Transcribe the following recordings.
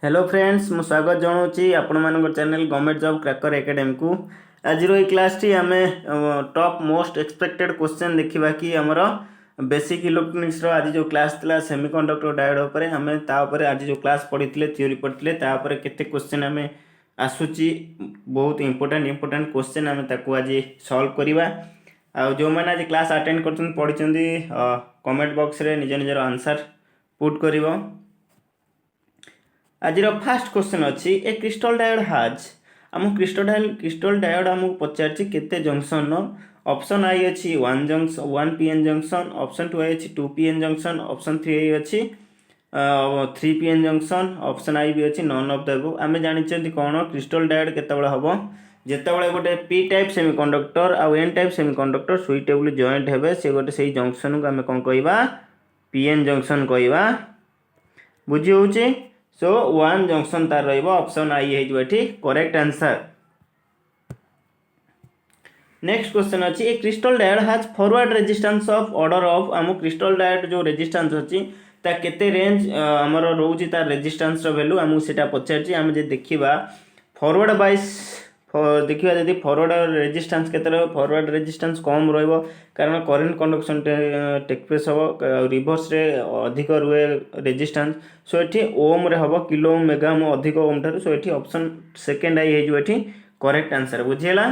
Hello friends मु स्वागत जनाऊँगी आपण मान channel government job cracker academy को। आज क्लास टी आम टॉप मोस्ट एक्सपेक्टेड क्वेश्चन देखा कि आमर बेसिक इलेक्ट्रोनिक्स आज जो क्लास थी सेमीकंडक्टर डायोड उपर आम आज जो क्लास पढ़ी थ्योरी पढ़ी केते क्वेश्चन आम आसूची बहुत इंपोर्टेंट क्वेश्चन आम आज सॉल्व करवा। जो मैंने आज क्लास अटेंड कर पढ़ी कमेंट बॉक्स रे निज निजर आंसर पुट कर। आज फास्ट क्वेश्चन अच्छी ए क्रिस्टल डायोड हाज आम क्रिस्टल डायोड आमको पचार केते जंक्शन ऑप्शन आई अच्छी 1 पीएन जंक्शन, ऑप्शन 2 आई अच्छी 2 पीएन जंक्शन, ऑप्शन 3 आई अच्छी 3 पीएन जंक्शन, ऑप्शन आई भी अच्छी नॉन ऑफ द अबव। आम जानी कौन क्रिस्टल डायोड केतबेले हम जितेबाला गोटे पी टाइप सेमीकंडक्टर आउ N type semiconductor suitable joint हेबे से गोटे से जंक्शन को आम कौन कहवा पीएन जंक्शन कहवा। बुझी होची सो 1 जंक्शन तार रहिबो ऑप्शन आई है करेक्ट आंसर। नेक्स्ट क्वेश्चन अच्छी a crystal diode has forward resistance of order of आम क्रिस्टल डायोड जो रेजिस्टेंस अच्छी ता केते रेंज आमर रोची तार रेजिस्टेंस रो वैल्यू आमको सेटा पचारची। आम जे देखिबा फॉरवर्ड बाइस देखिए जदि फॉरवर्ड रेजिस्टेंस केते रहो फॉरवर्ड रेजिस्टेंस कम रहिबो कारण करंट कंडक्शन टेक प्लेस हो रिवर्स रे अधिक रुए रेजिस्टेंस सो एठी ओम रे हबो किलो ओम मेगा ओम अधिक ओम ठार सो एठी ऑप्शन सेकंड आई हेजो एठी करेक्ट आंसर। बुझियला।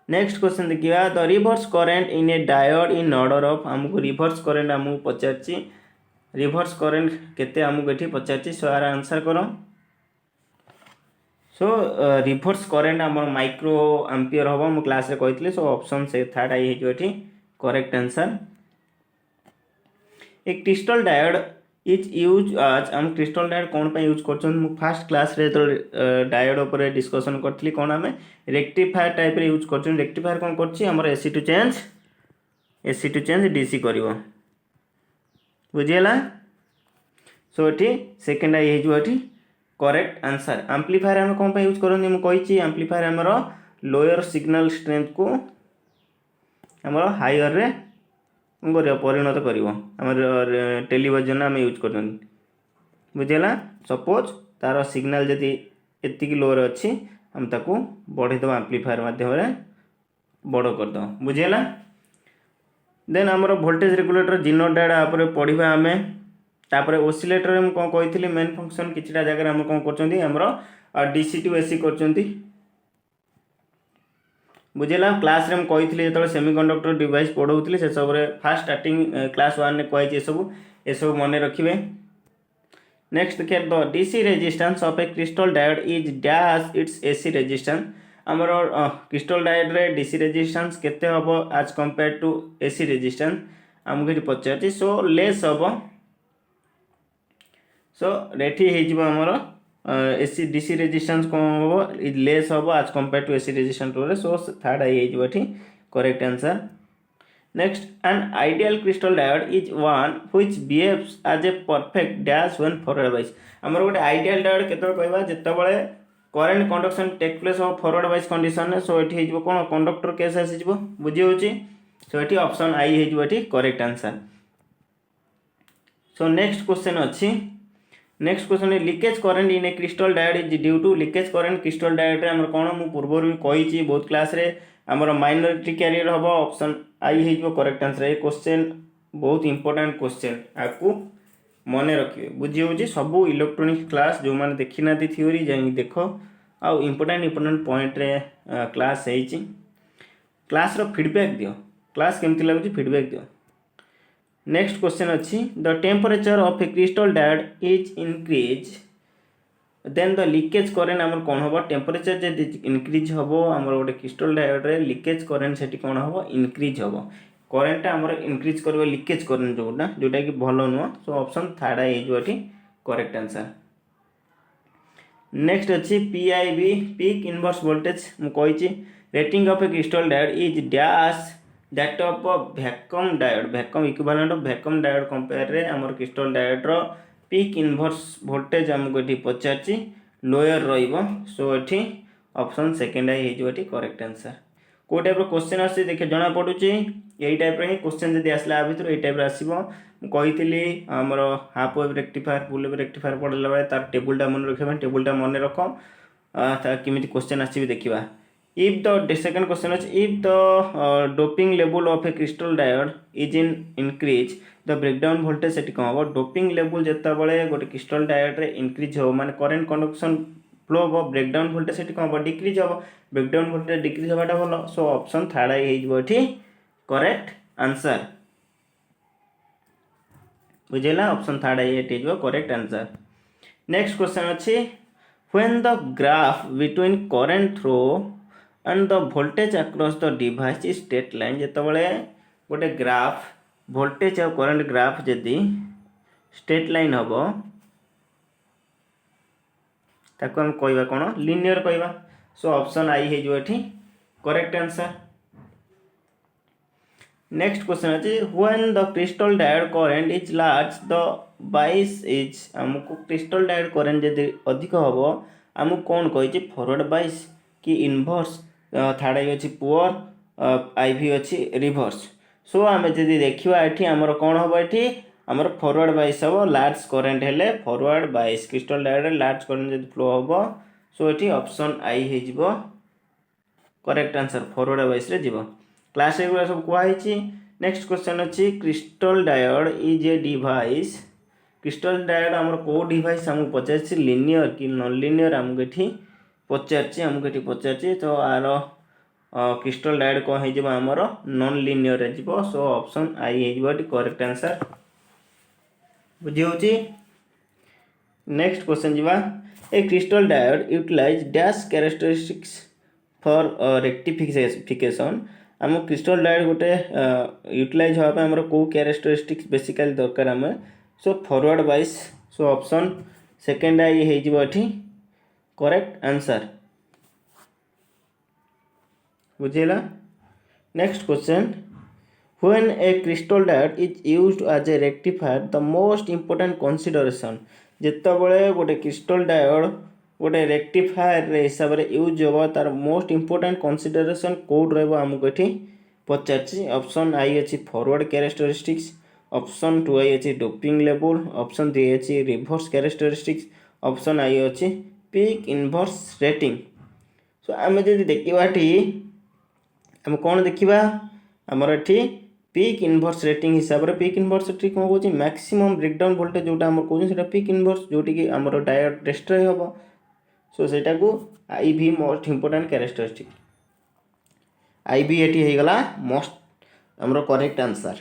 नेक्स्ट क्वेश्चन देखिबा the reverse current in A diode in order of हमको रिवर्स करंट हमको पचारची रिवर्स करंट केते हमको एठी पचारची सो आर आंसर करो। सो रिवर्स करेंट आम माइक्रो एम्पियर हम मु क्लास रे कही सो ऑप्शन से थर्ड आई है करेक्ट आंसर। एक क्रिस्टल डायोड इज यूज आज आम क्रिस्टल डायोड कौन पे यूज कर फास्ट क्लास रे तो डायोड ऊपर डिस्कशन करथली कौन आम रेक्टिफायर टाइप रे यूज कर रेक्टिफायर कौन कर एसी टू चेंज डीसी करिवो। बुझियला। सो एठी सेकंड आई है करेक्ट आंसर। एम्पलीफायर आम कौन यूज करनी मुझे एम्पलीफायर आमर लोअर सिग्नल स्ट्रेंथ को आमर हायर रे परिणत कर टेलीविजन आम यूज कर। बुझेगा। सपोज तार सिग्नल जदि एतिकी लोअर अच्छी आम ताकू बढ़ेद एम्पलीफायर माध्यम बड़ करद। बुझेगा। देन आमर वोल्टेज रेगुलेटर जीनो डायोड पढ़ा आम तापर ओसिलेटर में कौन कही मेन फंक्शन किछटा जगह हम कौन कर डीसी टू एसी कर। बुझेगा। क्लास रे कही जो सेमीकंडक्टर डिवाइस पढ़ाऊली से सब फास्ट स्टार्टिंग क्लास 1 ने कही सब मन रखिए। नेक्स्ट देखिए the DC resistance of a crystal diode is dash its AC resistance आमर क्रिस्टल डायोड रे डीसी रेजिस्टेंस केते हबो as compare to AC resistance आमको पचार सो लेस हम सो रेठी होमर एसी डीसी रेजिस्टेंस कौन हम इज लेस हम as compare to AC resistance so third आई हो correct answer. Next an ideal crystal diode is one which behaves as a perfect dash when forward wise आमर गोटे ideal diode केते कहबा जेतेबेले current conduction take place हो forward wise condition so एठी हो कौन कंडक्टर केस आसी बुझी होची सो एठी ऑप्शन आई हो correct answer. So next question अच्छी next question leakage current in a crystal diode is due to leakage current crystal diode आम कौन मु पूर्व भी कही बहुत क्लास रे आमर माइनॉरिटी कैरियर हम ऑप्शन आई हो करेक्ट आंसर। ये क्वेश्चन बहुत इंपोर्टेंट क्वेश्चन आपको मन रखिए। बुझी होची सब इलेक्ट्रोनिक्स क्लास जो मैंने देखी ना थ्योरी जाई देख आउ इंपोर्टेंट पॉइंट रे क्लास है क्लास रो फीडबैक दियो क्लास केमती लगुच फीडबैक दियो। नेक्स्ट क्वेश्चन अच्छी the temperature of a crystal diode is increase then the leakage current आम कौन हम टेम्परेचर जब इनक्रीज हम आम गोटे क्रिस्टल डायोड रे लीकेज करेंट से कौन हम इनक्रीज हम करेंट आम इनक्रीज कर लीकेज करेंट जोटा कि भल नुह सो ऑप्शन थर्ड आई हो करेक्ट आंसर। नेक्स्ट अच्छी पीआईबी पीक इनवर्स वोल्टेज मुझे rating of a crystal diode is dash that of vacuum diode vacuum equivalent of vacuum diode compare रे आमर क्रिस्टल डायोड रो पीक इनवर्स वोल्टेज आमको ये पचार lower रहिबो सो एठी ऑप्शन सेकंड आई हो correct answer. को type question आसे देखिए जना पड़ुची यही टाइप रे क्वेश्चन जदि आसला आ भितर यही टाइप रे आसीबो कही आमर half wave rectifier full wave rectifier पढ़ला बेले तार टेबुलटा मन रखा टेबुलटा मन रख केमी क्वेश्चन आसी देखा इफ द सेकंड क्वेश्चन अच्छे if the doping level of a crystal diode is in increase the breakdown voltage से कौन हम डोपिंग लेवल जितेबाला गोटे क्रिस्टल डायोड रे इंक्रीज हो माने करेन्ट कंडक्शन फ्लो हम ब्रेकडाउन वोल्टेज से कौन हम डिक्रीज हम ब्रेकडाउन वोल्टेज डिक्रीज होगा भल सो ऑप्शन थर्ड आई ये करेक्ट आंसर बुझेगा ऑप्शन थर्ड आई करेक्ट आंसर नेक्स्ट क्वेश्चन अच्छी when the graph between current through and the voltage across the device is straight line जितेबाला गोटे ग्राफ वोल्टेज और करेंट ग्राफ जदि स्ट्रेट लाइन हम ताको हम कहवा कौन लिनियर कहवा सो ऑप्शन आई हो करेक्ट आंसर नेक्स्ट क्वेश्चन अच्छे when the crystal diode current is large the बाइस इज आमको क्रिस्टल डायोड करेंट जदि अधिक हम आमको कौन कही फॉरवर्ड बाइस कि इनवर्स थर्ड आई अच्छी पुअर आईवी अच्छी रिवर्स सो आम जदि देखा ये आमर कौन हम ये आमर फॉरवर्ड बाइस हम लार्ज करेंट हेले फॉरवर्ड बाइस क्रिस्टल डायोड लार्ज करेंट जब फ्लो हम सो ये ऑप्शन आई हो करेक्ट आंसर फॉरवर्ड बाइस रे जीव क्लास एगुला सब कहुई नेक्स्ट क्वेश्चन अच्छी crystal diode is a device crystal diode आमर को डिवाइस आमको पचार लिनियर कि नॉन लिनियर आमको ये पचार पचार तो आर क्रिस्टल डायोड कौन हो आमर नॉन लिनियर जीव सो ऑप्शन आई हो करेक्ट आंसर बुझी नेक्स्ट क्वेश्चन जीवा a crystal diode utilise dash characteristics for rectification आम क्रिस्टल डायोड गोटे यूटिलाइज होगापी आम कौ कैरेक्टरिस्टिक्स बेसिकली दरकार आम सो फॉरवर्ड बाइस सो ऑप्शन सेकेंड आई हो करेक्ट आंसर बुझेगा next question when a crystal diode is used as a rectifier the most important consideration जितेबाला गोटे क्रिस्टल डायोड गोटे रेक्टिफायर हिसाब से यूज हो तार मोस्ट इंपोर्टेंट कंसीडरेशन कौट रमको ये पचार ऑप्शन आई अच्छी फॉरवर्ड कैरेक्टरिस्टिक्स ऑप्शन टू आई अच्छी डोपिंग लेवल ऑप्शन थ्री अच्छी रिवर्स कैरेक्टरिस्टिक्स ऑप्शन आई अच्छी पीक इनवर्स रेटिंग सो आम जब देखा आम कौन देखा आमर ये पीक इनवर्स रेटिंग हिसाब से पीक इनवर्स रेटिंग कौन कौन मैक्सिमम ब्रेकडाउन वोल्टेज जोटा आम कौन पीक इनवर्स जोटि कि आमर डायोड डिस्ट्रॉय हम सो सेटा को आई भी मोस्ट इंपोर्टेंट कैरेक्टरिस्टिक आई भी ये होगा मोस्ट आमर करेक्ट आंसर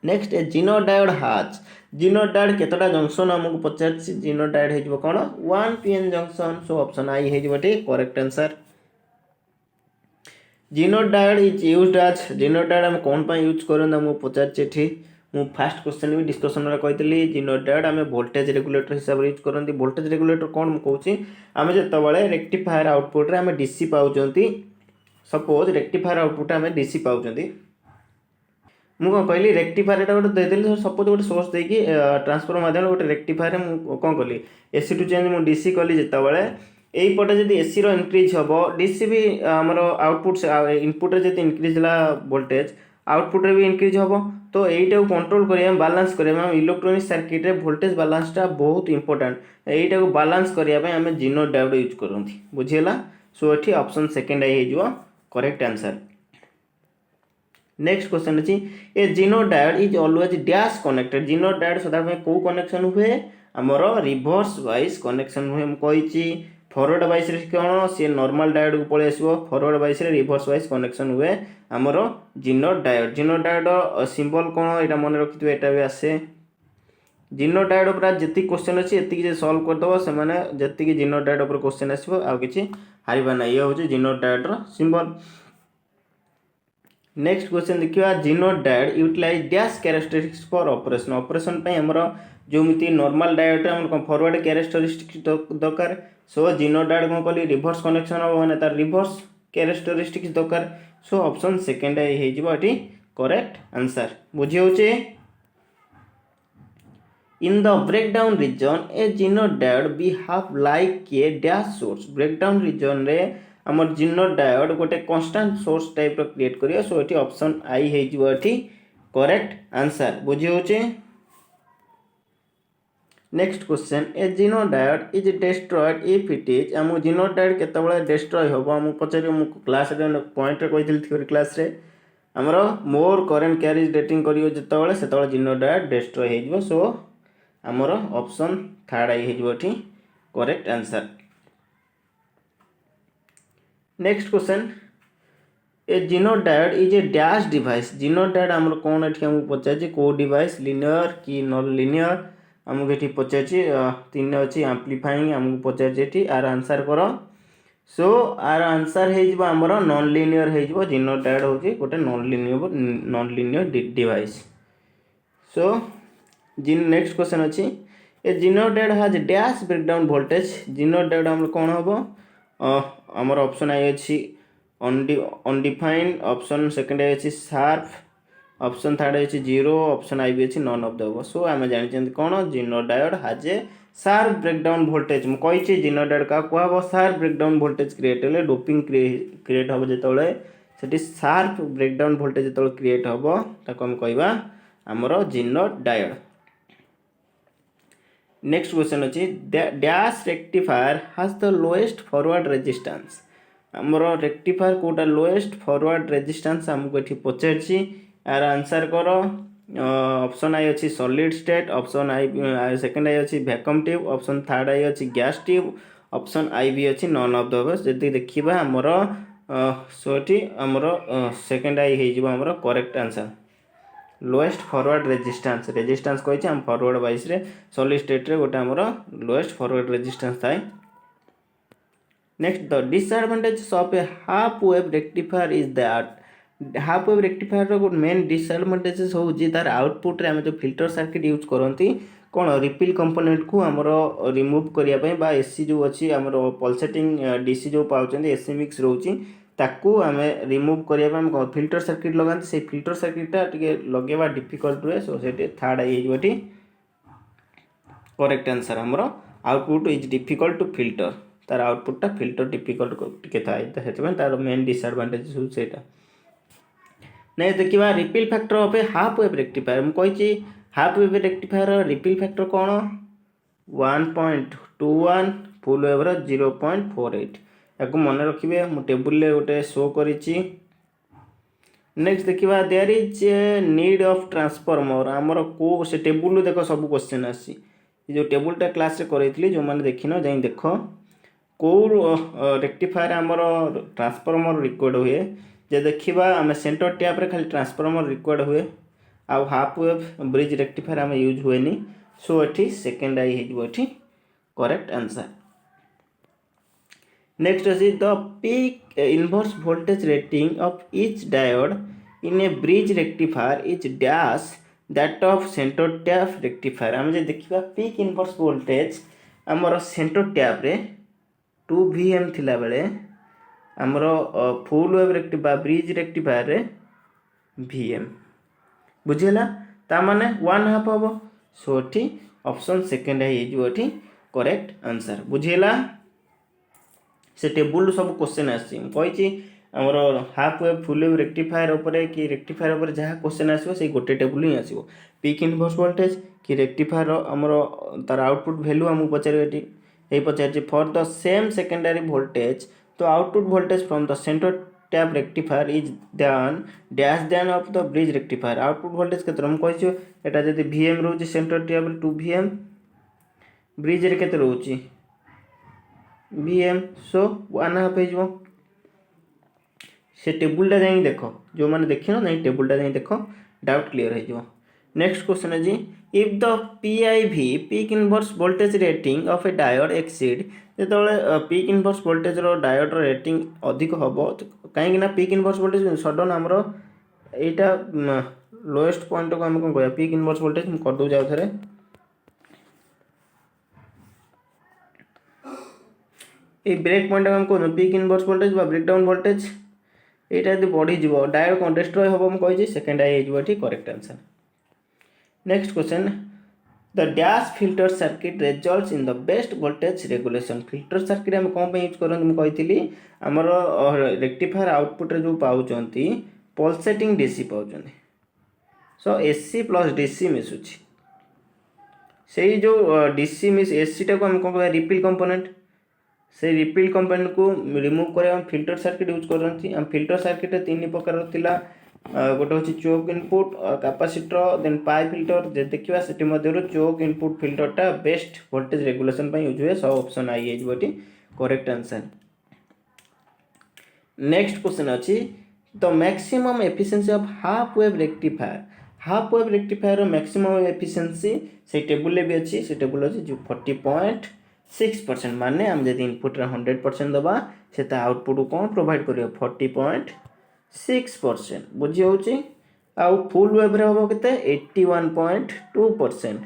नेक्स्ट ए जिनो डायोड हाज जिनो डायोड केतटा जंक्शन आमको पचार जिनो डायोड हो कौन 1 pn जंक्शन सो ऑप्शन आई हो करेक्ट आंसर जिनो डायोड इज यूज्ड एज जिनो डायोड आम कौन यूज करूँ पचारे मु फास्ट क्वेश्चन भी डिस्कसन में कही जिनो डायोड आम वोल्टेज रेगुलेटर हिसाब से यूज करते वोल्टेज रेगुलेटर कौन मुझे आम जो रेक्टिफायर आउटपुट रे आम डीसी पाँच सपोज रेक्टिफायर आउटपुट आम डीसी पाँच मुझे कहली रेक्टिफायर गोटे देदेली सपोज गोटे सोर्स देकी ट्रांसफर माध्यम गोटे रेक्टिफायर कौन कली एसी टू चेंज मुझे डीसी कली जितेबाला यहीपटे जब एसी इनक्रीज हम डीसी भी आमर आउटपुट इनपुट जब इनक्रीज है वोल्टेज आउटपुट रे भी इनक्रीज हम तो यहीटा कंट्रोल करिया बालांस करिया इलेक्ट्रोनिक सर्किट रे वोल्टेज बालांसटा बहुत इंपोर्टेंट यहीटा को बालांस करिया आम जिनो डायोड यूज करती बुझीगला सो ये ऑप्शन सेकेंड आई हो करेक्ट आंसर नेक्स्ट क्वेश्चन अच्छी ए जिनो diode is always dash connected जिनो डायोड सदा कौ कनेक्शन हुए आमर रिवर्स वाइज कनेक्शन हुए मुझे फॉरवर्ड वाइज कौन सी नॉर्मल डायोड को पलि आसो forward wise reverse wise connection हुए आमर जिनो डायोड सिंबल कौन यहाँ मन रखि यहाँ भी आसे जिनो डायोड पूरा जी क्वेश्चन अच्छी ये सल्व करदेव से जी जिनो डायोड पर क्वेश्चन आसो आ कि हारवा ना ये हूँ जिनो डायोड सिंबल नेक्स्ट क्वेश्चन देखिए Zener diode utilise dash characteristics for operation operation पे हमर जोमिति नॉर्मल डायोड हम फॉरवर्ड कैरेक्टरिस्टिक्स दरकार सो जिनो डायोड कौन कली रिवर्स कनेक्शन हम मैंने तार रिवर्स कैरेक्टरिस्टिक्स दरकार सो ऑप्शन सेकेंड हो करेक्ट आंसर बुझी होचे इन द ब्रेकडाउन रीजन ए जिनो diode behave like a dash source breakdown region रे आमर जिनो डायोड गोटे कांस्टेंट सोर्स टाइप क्रिएट करिया सो ये ऑप्शन आई हो करेक्ट आंसर बुझी होचे। Next question a Gino diode is destroyed if it is आम जीनो डायोड केतबेले डिस्ट्रॉय हम आमको पचार क्लास पॉइंट कही थ्योरी क्लास रे आमर मोर करेंट क्यारेज रेटिंग करियो जेतबेले सेतबेले जीनो डायोड डिस्ट्रॉय हे जिवो सो आमर ऑप्शन थर्ड आई हे जिवो एठी correct answer. Next question a Gino diode is a dash device Zener diode आमर कौन एठी हमको पचार को डिवाइस लिनियर कि नॉन लिनियर आमको ये पचार तीन अच्छी एम्प्लीफाइंग आमको पचार आर आंसर कर सो आर आंसर होमर नॉन लिनियर हो जीनो डायोड हूँ गोटे non linear device. So next question अच्छी a Gino diode has dash breakdown voltage zener diode आम कौन हम आमर ऑप्शन आई अच्छी अनडिफाइंड ऑप्शन सेकंड आई अच्छी शार्प ऑप्शन थर्ड अच्छी जीरो ऑप्शन आई भी अच्छी नॉन ऑफ द सो आम जानी कौन जीनो डायोड हाज ए शार्प ब्रेकडाउन वोल्टेज मुझे जीनो डायोड क्या कहब शार्प ब्रेकडाउन वोल्टेज क्रिएट हेले डोपिंग क्रिएट हम जो शार्प ब्रेकडाउन वोल्टेज जो क्रिएट हम ताको हम कहवा आमर जीनो डायोड। नेक्स्ट क्वेश्चन अच्छी dash rectifier has the lowest forward resistance आमर रेक्टिफायर कोटा लोएस्ट फॉरवर्ड रेजिस्टेंस आमको ये पचार यार आंसर कर ऑप्शन आई अच्छी सॉलिड स्टेट ऑप्शन आई सेकंड आई अच्छी वैक्यूम ट्यूब ऑप्शन थर्ड आई अच्छी गैस ट्यूब ऑप्शन आई भी अच्छी नॉन ऑफ द जदि देखा आमर सोटी आमर सेकंड आई होमर correct answer lowest forward resistance कही आम फॉरवर्ड वाइज रे सॉलिड स्टेट रे गोटे आमर लोएस्ट फॉरवर्ड रेजिस्टेंस थाए। Next the disadvantage of a half wave rectifier is that half wave rectifier रो मेन डिसएडवांटेजेस हो तार आउटपुट रे आम जो फिल्टर सर्किट यूज करती कौन रिपिल कंपोनेंट को आमर रिमूव करने बा एसी जो अच्छी आमर पल्सेटिंग डीसी जो पाँच एसी मिक्स रोचे ताकू आम रिमूव करने फिल्टर सर्किट लगाते से फिल्टर सर्किटा टे लगेवा डिफिकल्ट हुए सो से थर्ड आई करेक्ट आंसर आमर output is difficult to filter तार आउटपुटा फिल्टर डिफिकल्ट टे थाए से तार मेन डिसएडवांटेज होता नहीं देखा ripple factor of a half wave rectifier मुझे half wave rectifier ripple factor कौन 1.21 फुल वेव 0.48 या मन रखिए मु टेबुल गोटे शो करी। नेक्स्ट देखा there is a need of transformer आमर को से टेबुल देख सब क्वेश्चन आसी जो टेबुलटा क्लास रे करी जो मैंने देखिन जाई देख को रेक्टिफायर आमर ट्रांसफॉर्मर रिक्वायर्ड हुए जे देखा आम सेंटर टैप रे खाली ट्रांसफॉर्मर रिक्वायर्ड हुए आउ हाफ वेव ब्रिज रेक्टिफायर आम यूज हुए सो ये सेकेंड आई हो करेक्ट आंसर। नेक्स्ट अच्छी the peak inverse voltage rating of each diode in A bridge rectifier is dash that of centre tap rectifier आम देखा पीक इनवर्स वोल्टेज आमर centre tap रे 2 VM थिला बेले आमर full wave rectifier bridge rectifier रे VM बुझेगा ताने 1/2 हम सो ये ऑप्शन सेकेंड आई करेक्ट आंसर बुझेगा से टेबुल सब क्वेश्चन आसी आमर half wave full wave rectifier उपरे कि रेक्टिफायर उपरे जहाँ क्वेश्चन आसो से गोटे टेबुल ही आसो पीक इनवर्स वोल्टेज कि रेक्टिफायर आमर तार आउटपुट वैल्यू आमको पचार for the same secondary voltage तो output voltage from the centre tap rectifier is than dash than of the bridge rectifier output voltage के कही एटा जब VM रोचे सेंटर टैप 2 VM ब्रिज रे केते रोचे VM सो 1/2 हो से टेबुलटा जाई देख जो मैंने देखिन ना टेबुलटा जाई देख डाउट क्लियर हो। नेक्स्ट क्वेश्चन है if the PIV peak inverse voltage rating of a diode exceed जो peak inverse voltage diode rating अधिक हम कहीं पीक इनवर्स वोल्टेज सडन आमर यहाँ लोएस्ट पॉइंट को आम कौन कह पीक इनवर्स वोल्टेज मुझे करदे जाओ थे ये ब्रेक पॉइंट आम कौन peak inverse voltage breakdown voltage यहाँ यदि बढ़ीज डायोड कौन डिस्ट्रॉय हम मुझे सेकेंड आई हो correct answer. Next question the dash filter circuit results in the best voltage regulation filter circuit आम कौन यूज करी आमर रेक्टिफायर आउटपुट रे जो पाँच पल्सेटिंग डीसी पाँच सो एससी प्लस डीसी मिसुची से जो डीसी मिस एससी टाक आम कौन कह रिपिल कंपोनेंट से रिपिल कंपोनेंट को रिमूव कर फिल्टर सर्किट यूज करते आम फिल्टर सर्किट तीन प्रकार थिला गोटे हूँ choke input capacitor then pi filter देखा से चोक इनपुट फिल्टरटा बेस्ट वोल्टेज रेगुलेशन यूज हुए सब ऑप्शन आई ये करेक्ट आंसर। नेक्स्ट क्वेश्चन अच्छी the maximum efficiency of half wave rectifier maximum efficiency से टेबुल भी अच्छी से टेबुल अच्छी जो 40.6% माने आम जब इनपुट 100% दबा से आउटपुट को कौन प्रोवाइड कर 40.6% बुझी होची आउ फुल वेव रे हम केते 81.2%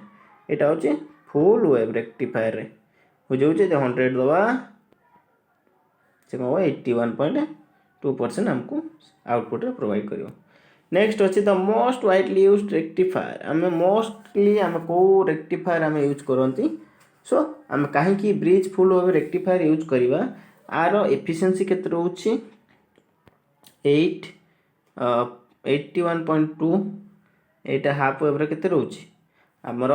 एटा होची फुल वेव रेक्टिफायर रे बुझी होची 100 दबा से कौन 81.2% हमको आउटपुट रे प्रोवाइड करियो। नेक्स्ट अच्छी the most widely used rectifier आम मोस्टली आम को रेक्टिफायर आम यूज करती सो आम कहीं bridge full wave rectifier use करवा आर एफिशिएंसी केते रोची 81.2 एटा हाफ वेव रे केते रोची हमर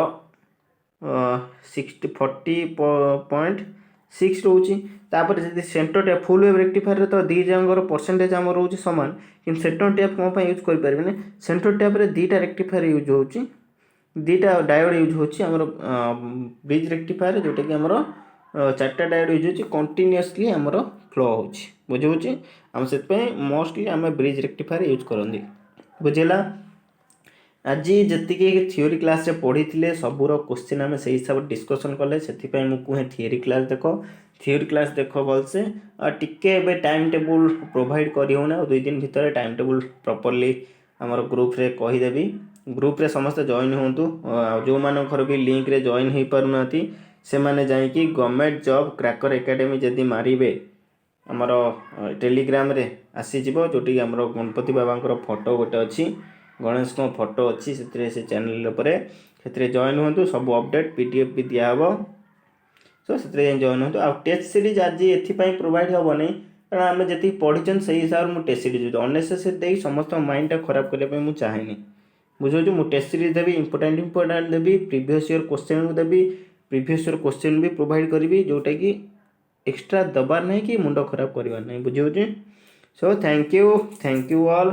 40.6 रोची तापर जदि centre tap full wave rectifier तो दी जंगर परसेंटेज आम रोची समान कि सेंटर टैप कौन यूज कर पारे सेंटर टैप रे दीटा रेक्टिफायर यूज होची दीटा डायोड यूज होची हमर ब्रिज रेक्टिफायर जोटा कि हमर चारटा डायोड यूज होची कंटिन्यूअसली हमर फ्लो होची बुझे होची हम से मोस्टली आम ब्रिज रेक्टिफायर यूज करंदी बुझेला। आज जी थ्योरी क्लास रे पढ़ी थे सबूर क्वेश्चन आम से हिसाब से डिस्कसन कले से मुझे थ्योरी क्लास देख भलसे टिके टाइम टेबुल प्रोवाइड करना 2 दिन भितर टाइम टेबुल प्रॉपर्ली आमर ग्रुप रे कहीदेवी ग्रुप रे समस्त जॉइन हूँ जो मानकर भी लिंक रे जॉइन हो पारना से मैंने जाकि गवर्नमेंट जॉब क्रैकर एकेडमी जदि मारे आमर टेलीग्राम रे आसीज जोटी आमर गणपति बाबा फोटो गोटे अच्छी गणेश को फोटो अच्छी से चैनल जॉइन हूँ सब अपडेट पीडीएफ भी दिहब सो से जॉइन हूँ आ टेस्ट सीरीज आज ये प्रोवाइड हे नहीं कारण आम जी पढ़ी से हिसाब से मुझे टेस्ट सीरीज अनेसेसरी दे समस्त माइंड खराब करने मुझे चाहेनी बुझे मुझे टेस्ट सीरीज देवी इंपोर्टाट देवी प्रीवियस ईयर क्वेश्चन देवी प्रीवियस ईयर क्वेश्चन भी प्रोवाइड करी जोटा कि एक्स्ट्रा दबार नहीं कि मुंड खराब करवार नहीं बुझे सो थैंक यू ऑल।